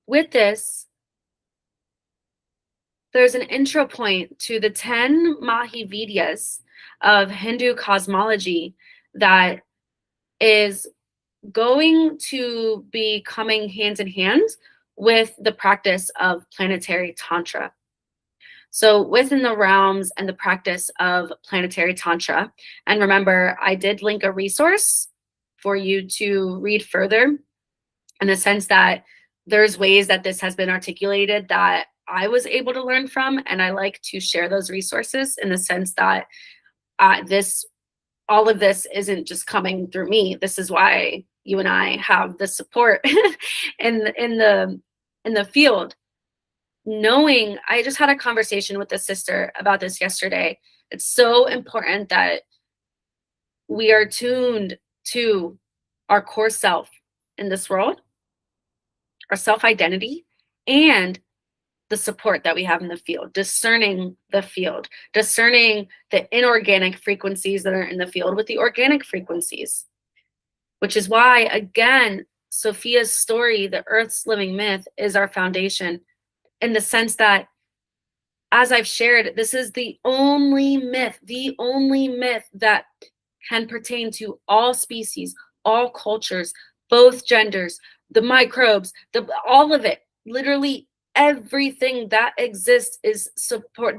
with this, there's an intro point to the 10 Mahavidyas of Hindu cosmology that is going to be coming hand in hand with the practice of planetary tantra. So within the realms and the practice of planetary tantra, and remember, I did link a resource for you to read further, in the sense that there's ways that this has been articulated that I was able to learn from, and I like to share those resources in the sense that all of this isn't just coming through me. This is why you and I have the support in the field. Knowing, I just had a conversation with a sister about this yesterday. It's so important that we are tuned to our core self in this world, our self-identity, and the support that we have in the field, discerning the field, discerning the inorganic frequencies that are in the field with the organic frequencies, which is why, again, Sophia's story, the Earth's living myth, is our foundation, in the sense that, as I've shared, this is the only myth that can pertain to all species, all cultures, both genders, the microbes, all of it. Literally everything that exists is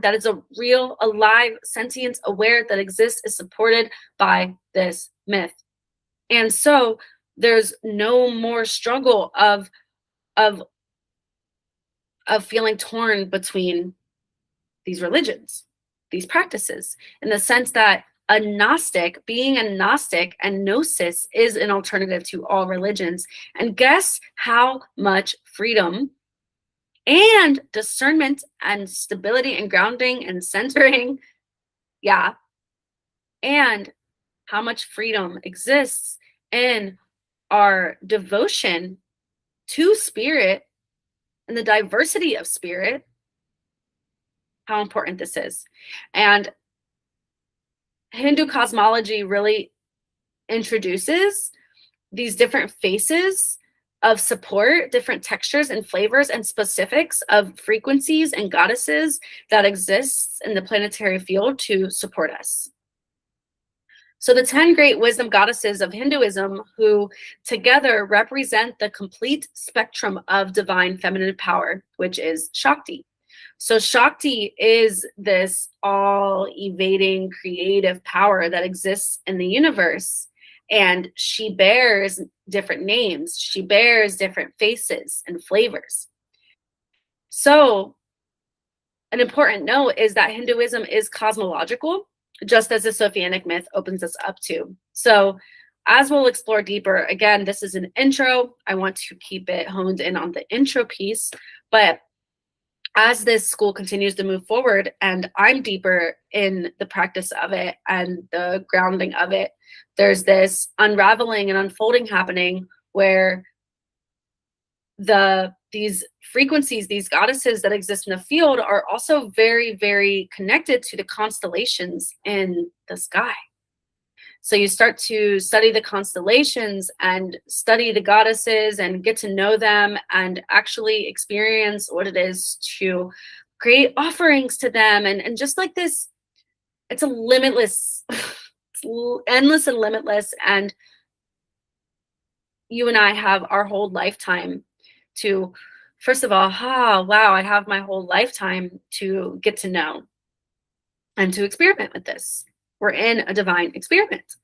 that is a real, alive, sentient, aware, that exists, is supported by this myth. And so there's no more struggle of feeling torn between these religions, these practices, in the sense that being a Gnostic and Gnosis is an alternative to all religions. And guess how much freedom and discernment and stability and grounding and centering, and how much freedom exists in our devotion to spirit and the diversity of spirit, how important this is. And Hindu cosmology really introduces these different faces of support, different textures and flavors and specifics of frequencies and goddesses that exists in the planetary field to support us. So the 10 great wisdom goddesses of Hinduism, who together represent the complete spectrum of divine feminine power, which is Shakti. So Shakti is this all-evading creative power that exists in the universe. And she bears different names. She bears different faces and flavors. So an important note is that Hinduism is cosmological, just as the Sophianic myth opens us up to. So as we'll explore deeper, again, this is an intro. I want to keep it honed in on the intro piece, but as this school continues to move forward and I'm deeper in the practice of it and the grounding of it, there's this unraveling and unfolding happening where these frequencies, these goddesses that exist in the field, are also very, very connected to the constellations in the sky. So you start to study the constellations and study the goddesses and get to know them and actually experience what it is to create offerings to them. And just like this, it's a limitless, it's endless and limitless. And you and I have our whole lifetime to, first of all, wow, I have my whole lifetime to get to know and to experiment with this. We're in a divine experiment.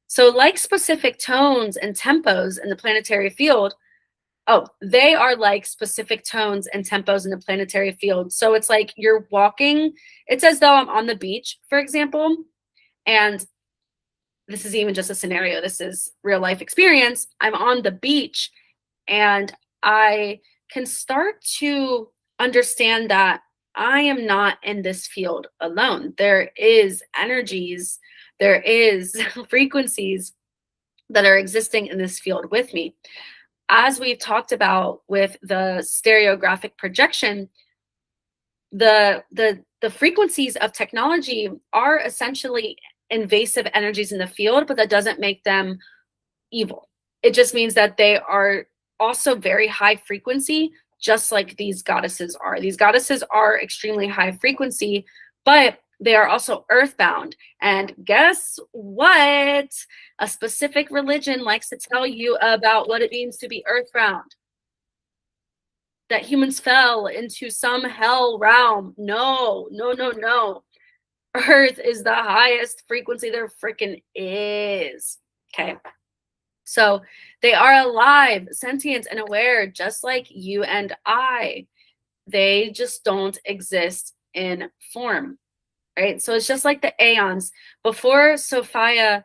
So like specific tones and tempos in the planetary field, they are like specific tones and tempos in the planetary field. So it's like you're walking, it's as though I'm on the beach, for example, and this is even just a scenario, this is real life experience. I'm on the beach and I can start to understand that I am not in this field alone. There is energies, there is frequencies that are existing in this field with me. As we've talked about with the stereographic projection, the frequencies of technology are essentially invasive energies in the field, but that doesn't make them evil. It just means that they are also very high frequency, just like these goddesses are. These goddesses are extremely high frequency, but they are also earthbound. And guess what? A specific religion likes to tell you about what it means to be earthbound. That humans fell into some hell realm. No, no, no, no. Earth is the highest frequency there freaking is. Okay. So they are alive, sentient, and aware, just like you and I. They just don't exist in form, right? So it's just like the aeons. Before Sophia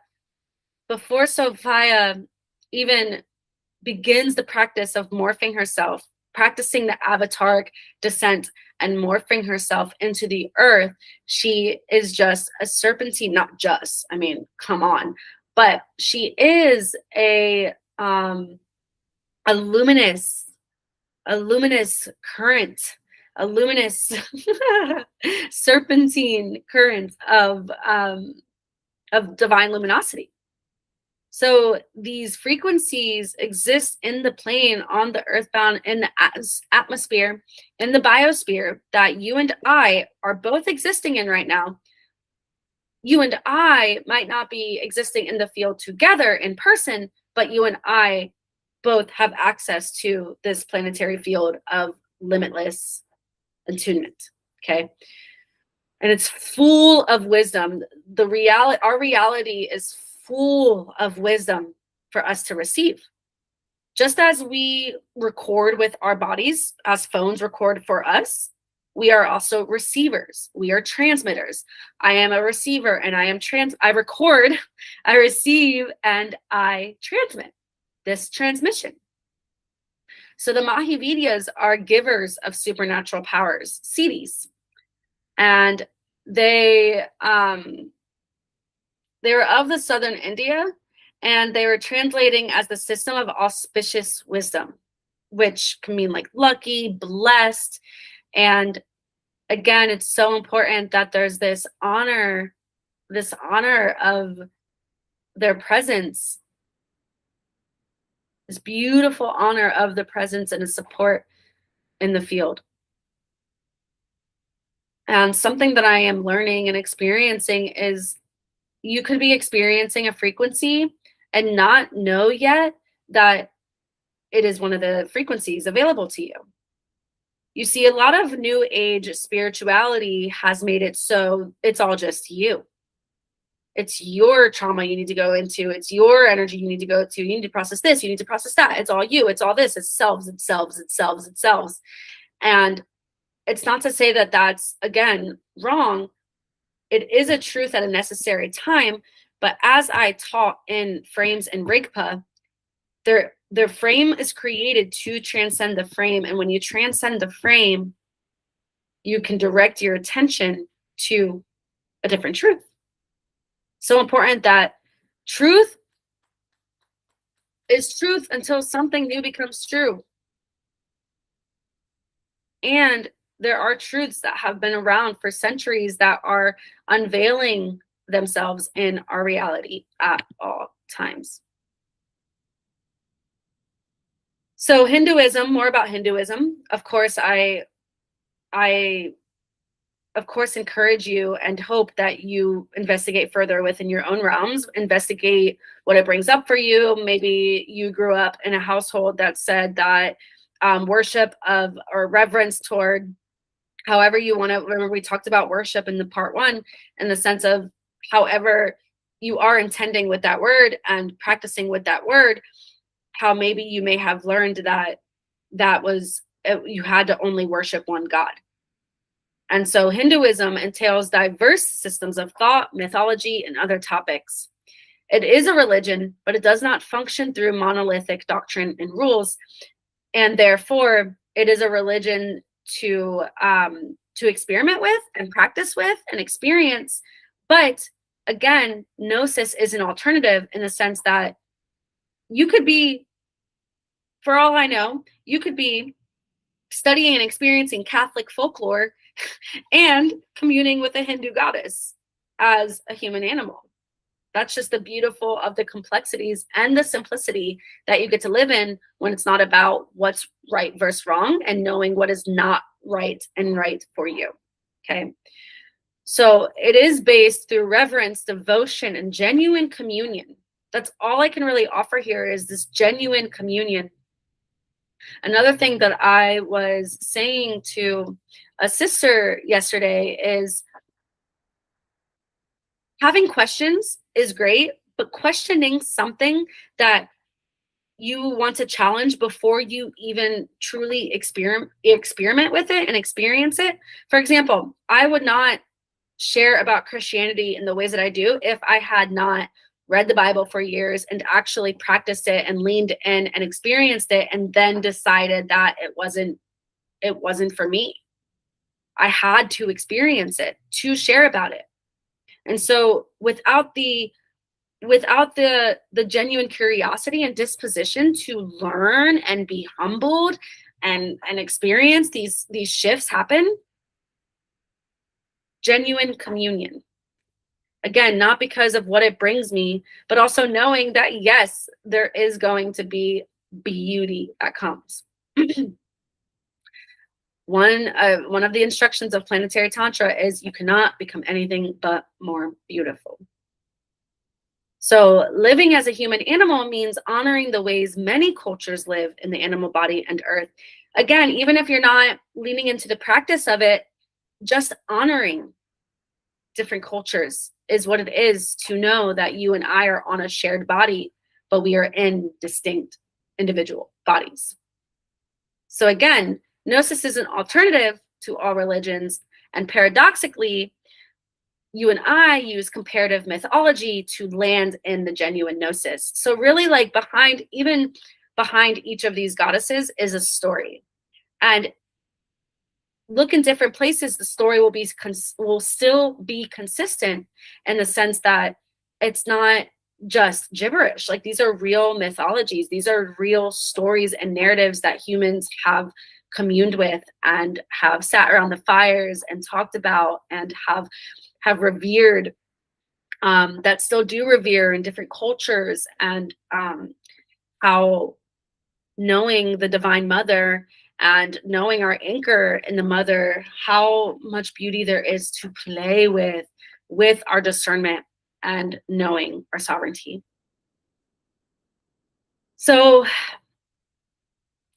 even begins the practice of morphing herself, practicing the avataric descent and morphing herself into the earth, she is just a serpentine, not just, I mean, come on, but she is a luminous current, a luminous serpentine current of divine luminosity. So these frequencies exist in the plane, on the earthbound, in the atmosphere, in the biosphere that you and I are both existing in right now. You and I might not be existing in the field together in person, but you and I both have access to this planetary field of limitless attunement. Okay. And it's full of wisdom. Our reality is full of wisdom for us to receive. Just as we record with our bodies, as phones record for us, we are also receivers. We are transmitters. I am a receiver and I record, I receive, and I transmit this transmission. So the Mahavidyas are givers of supernatural powers, siddhis. And they were of the southern India, and they were translating as the system of auspicious wisdom, which can mean like lucky, blessed. And again, it's so important that there's this honor of their presence, this beautiful honor of the presence and the support in the field. And something that I am learning and experiencing is you could be experiencing a frequency and not know yet that it is one of the frequencies available to you. You see, a lot of new age spirituality has made it so it's all just you. It's your trauma you need to go into. It's your energy you need to go to. You need to process this. You need to process that. It's all you. It's all this. It's selves. It's selves. It's selves. It's selves. And it's not to say that that's, again, wrong. It is a truth at a necessary time. But as I taught in frames and Rigpa, their frame is created to transcend the frame. And when you transcend the frame, you can direct your attention to a different truth. So important that truth is truth until something new becomes true. And there are truths that have been around for centuries that are unveiling themselves in our reality at all times. So Hinduism, more about Hinduism. Of course, I of course encourage you and hope that you investigate further within your own realms, investigate what it brings up for you. Maybe you grew up in a household that said that worship of or reverence toward, however you want to, remember we talked about worship in the part 1 in the sense of however you are intending with that word and practicing with that word, how maybe you may have learned that was you had to only worship one God. And so Hinduism entails diverse systems of thought, mythology, and other topics. It is a religion, but it does not function through monolithic doctrine and rules. And therefore, it is a religion to experiment with and practice with and experience. But again, Gnosis is an alternative in the sense that you could be, for all I know, you could be studying and experiencing Catholic folklore and communing with a Hindu goddess as a human animal. That's just the beautiful of the complexities and the simplicity that you get to live in when it's not about what's right versus wrong and knowing what is not right and right for you. Okay. So it is based through reverence, devotion, and genuine communion. That's all I can really offer here is this genuine communion. Another thing that I was saying to a sister yesterday is having questions is great, but questioning something that you want to challenge before you even truly experiment with it and experience it. For example, I would not share about Christianity in the ways that I do if I had not read the Bible for years and actually practiced it and leaned in and experienced it and then decided that it wasn't for me. I had to experience it to share about it. And so without the genuine curiosity and disposition to learn and be humbled and experience these shifts happen, genuine communion. Again, not because of what it brings me, but also knowing that, yes, there is going to be beauty that comes. One of the instructions of planetary tantra is you cannot become anything but more beautiful. So living as a human animal means honoring the ways many cultures live in the animal body and earth. Again, even if you're not leaning into the practice of it, just honoring different cultures is what it is to know that you and I are on a shared body, but we are in distinct individual bodies. So again, Gnosis is an alternative to all religions, and paradoxically, you and I use comparative mythology to land in the genuine Gnosis. So really, like behind each of these goddesses is a story, and look in different places, the story will still be consistent in the sense that it's not just gibberish. Like, these are real mythologies. These are real stories and narratives that humans have communed with and have sat around the fires and talked about and have revered, that still do revere in different cultures, and how knowing the Divine Mother and knowing our anchor in the Mother, how much beauty there is to play with our discernment and knowing our sovereignty. So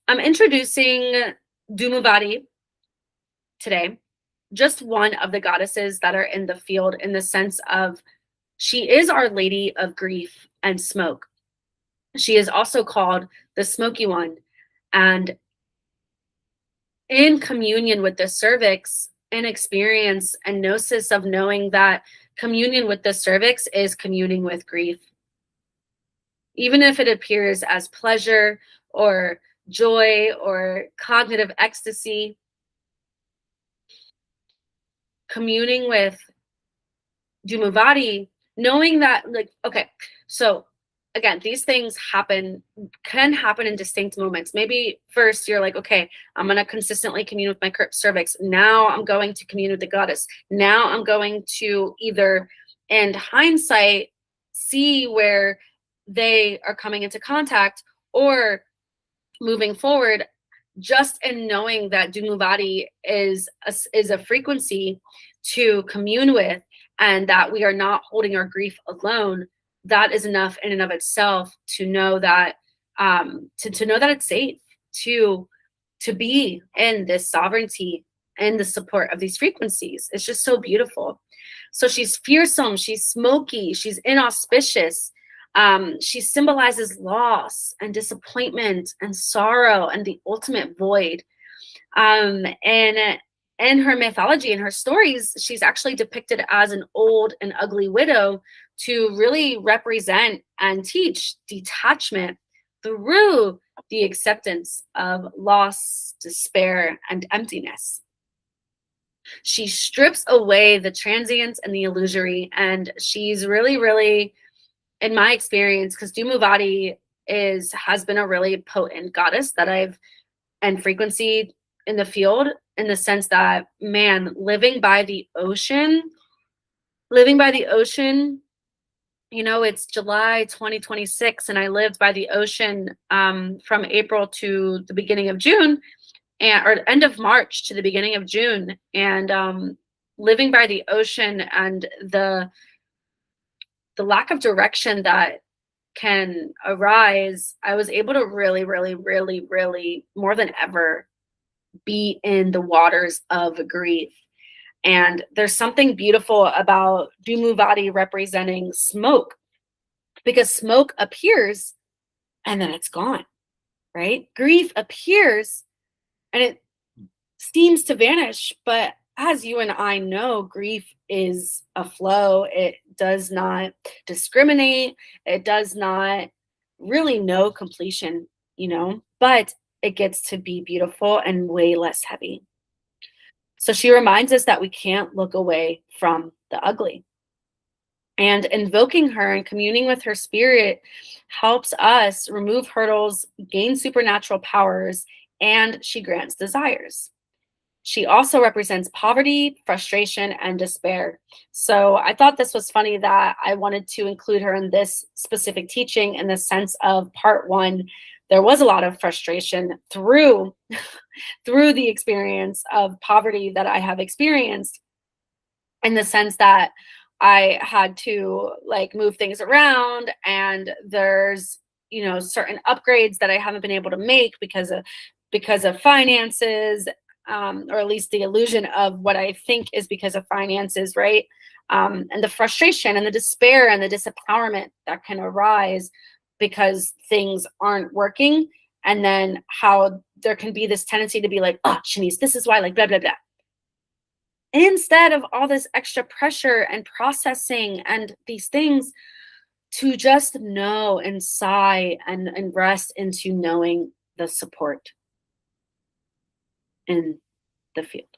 I'm introducing Dumavadi today, just one of the goddesses that are in the field, in the sense of she is Our Lady of Grief and Smoke. She is also called the Smoky One. And in communion with the cervix, in experience and gnosis of knowing that communion with the cervix is communing with grief. Even if it appears as pleasure or joy or cognitive ecstasy, communing with Dumavadi, knowing that, like, okay, so again, these things can happen in distinct moments. Maybe first you're like, okay, I'm going to consistently commune with my cervix. Now I'm going to commune with the goddess. Now I'm going to either, in hindsight, see where they are coming into contact, or moving forward, just in knowing that Dumavadi is a frequency to commune with, and that we are not holding our grief alone. That is enough in and of itself to know that to know that it's safe to be in this sovereignty and the support of these frequencies. It's just so beautiful. So she's fearsome, she's smoky, she's inauspicious. She symbolizes loss and disappointment and sorrow and the ultimate void. And in her mythology, in her stories, she's actually depicted as an old and ugly widow to really represent and teach detachment through the acceptance of loss, despair, and emptiness. She strips away the transience and the illusory, and she's really, really, in my experience, because Dumavadi has been a really potent goddess that and frequency in the field, in the sense that, man, living by the ocean It's July 2026, and I lived by the ocean from April to the beginning of June, and or end of March to the beginning of June, and living by the ocean and the lack of direction that can arise, I was able to really, really, really, really, more than ever, be in the waters of grief. And there's something beautiful about Dumuvadi representing smoke, because smoke appears and then it's gone, right? Grief appears and it seems to vanish, but as you and I know, grief is a flow. It does not discriminate. It does not really know completion, but it gets to be beautiful and way less heavy. So she reminds us that we can't look away from the ugly. And invoking her and communing with her spirit helps us remove hurdles, gain supernatural powers, and she grants desires. She also represents poverty, frustration, and despair. So I thought this was funny that I wanted to include her in this specific teaching, in the sense of part one. There was a lot of frustration through through the experience of poverty that I have experienced, in the sense that I had to like move things around, and there's certain upgrades that I haven't been able to make because of finances, or at least the illusion of what I think is because of finances, right? And the frustration and the despair and the disempowerment that can arise because things aren't working, and then how there can be this tendency to be like, oh, Shanice, this is why, like, blah blah blah, instead of all this extra pressure and processing and these things, to just know and sigh and rest into knowing the support in the field.